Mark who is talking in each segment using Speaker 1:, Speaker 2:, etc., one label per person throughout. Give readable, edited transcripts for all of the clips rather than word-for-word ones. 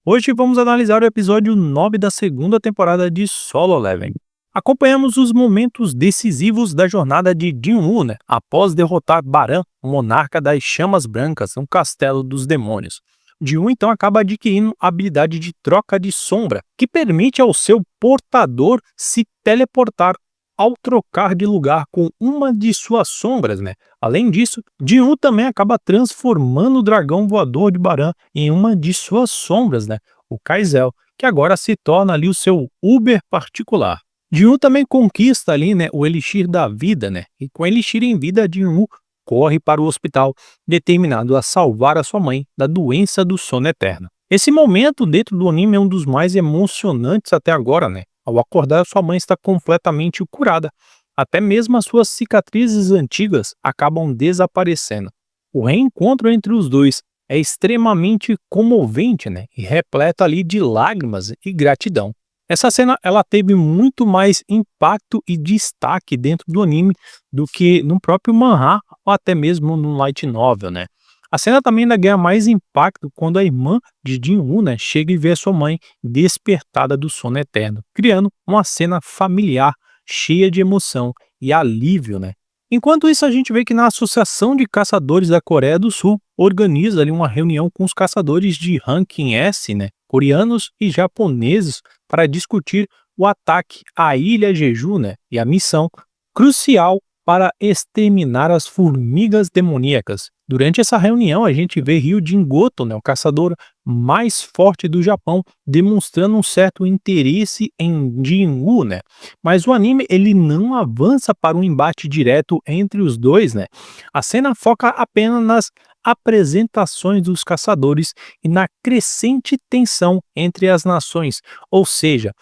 Speaker 1: Hoje vamos analisar o episódio 9 da segunda temporada de Solo Leveling. Acompanhamos os momentos decisivos da jornada de Jin-Woo, após derrotar Baran, o monarca das Chamas Brancas, no Castelo dos Demônios. Jin-Woo então acaba adquirindo a habilidade de troca de sombra, que permite ao seu portador se teleportar ao trocar de lugar com uma de suas sombras. Além disso, Jin-Woo também acaba transformando o dragão voador de Baran em uma de suas sombras, o Kaizel, que agora se torna ali o seu Uber particular. Jin-Woo também conquista ali, o Elixir da Vida, e com o Elixir em vida, Jin-Woo corre para o hospital, determinado a salvar a sua mãe da doença do sono eterno. Esse momento dentro do anime é um dos mais emocionantes até agora, Ao acordar, sua mãe está completamente curada. Até mesmo as suas cicatrizes antigas acabam desaparecendo. O reencontro entre os dois é extremamente comovente, e repleto ali de lágrimas e gratidão. Essa cena ela teve muito mais impacto e destaque dentro do anime do que no próprio manhwa ou até mesmo no light novel, A cena também ainda ganha mais impacto quando a irmã de Jin-Woo, chega e vê a sua mãe despertada do sono eterno, criando uma cena familiar cheia de emoção e alívio, Enquanto isso, a gente vê que na Associação de Caçadores da Coreia do Sul organiza ali uma reunião com os caçadores de ranking S, coreanos e japoneses, para discutir o ataque à Ilha Jeju, e a missão crucial para exterminar as formigas demoníacas. Durante essa reunião, a gente vê Ryu Jingoto, o caçador mais forte do Japão, demonstrando um certo interesse em Jin-Woo, Mas o anime ele não avança para um embate direto entre os dois, A cena foca apenas nas apresentações dos caçadores e na crescente tensão entre as nações, ou seja,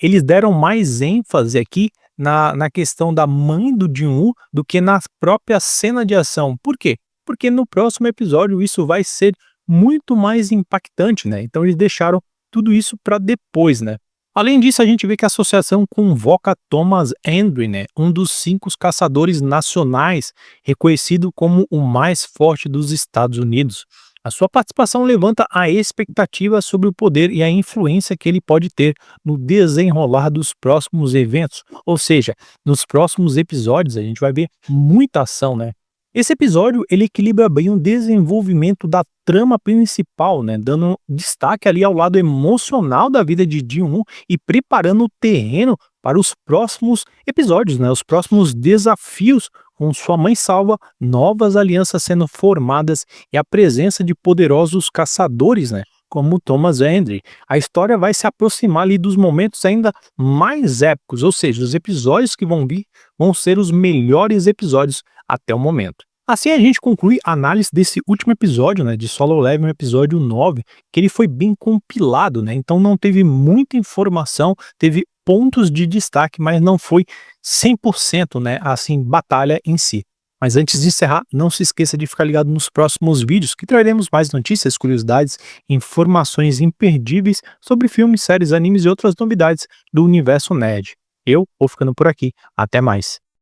Speaker 1: eles deram mais ênfase aqui na questão da mãe do Jin-Woo do que na própria cena de ação. Por quê? Porque no próximo episódio isso vai ser muito mais impactante, Então eles deixaram tudo isso para depois, Além disso, a gente vê que a associação convoca Thomas Hendry, um dos 5 caçadores nacionais, reconhecido como o mais forte dos Estados Unidos. A sua participação levanta a expectativa sobre o poder e a influência que ele pode ter no desenrolar dos próximos eventos, ou seja, nos próximos episódios a gente vai ver muita ação, Esse episódio ele equilibra bem o desenvolvimento da trama principal, dando destaque ali ao lado emocional da vida de Jin-Woo e preparando o terreno para os próximos episódios, os próximos desafios, com sua mãe salva, novas alianças sendo formadas e a presença de poderosos caçadores, como Thomas Hendry. A história vai se aproximar ali dos momentos ainda mais épicos, ou seja, os episódios que vão vir vão ser os melhores episódios até o momento. Assim a gente conclui a análise desse último episódio, de Solo Leveling, o episódio 9, que ele foi bem compilado, então não teve muita informação, teve pontos de destaque, mas não foi 100%, assim, batalha em si. Mas antes de encerrar, não se esqueça de ficar ligado nos próximos vídeos, que traremos mais notícias, curiosidades, informações imperdíveis sobre filmes, séries, animes e outras novidades do universo nerd. Eu vou ficando por aqui. Até mais.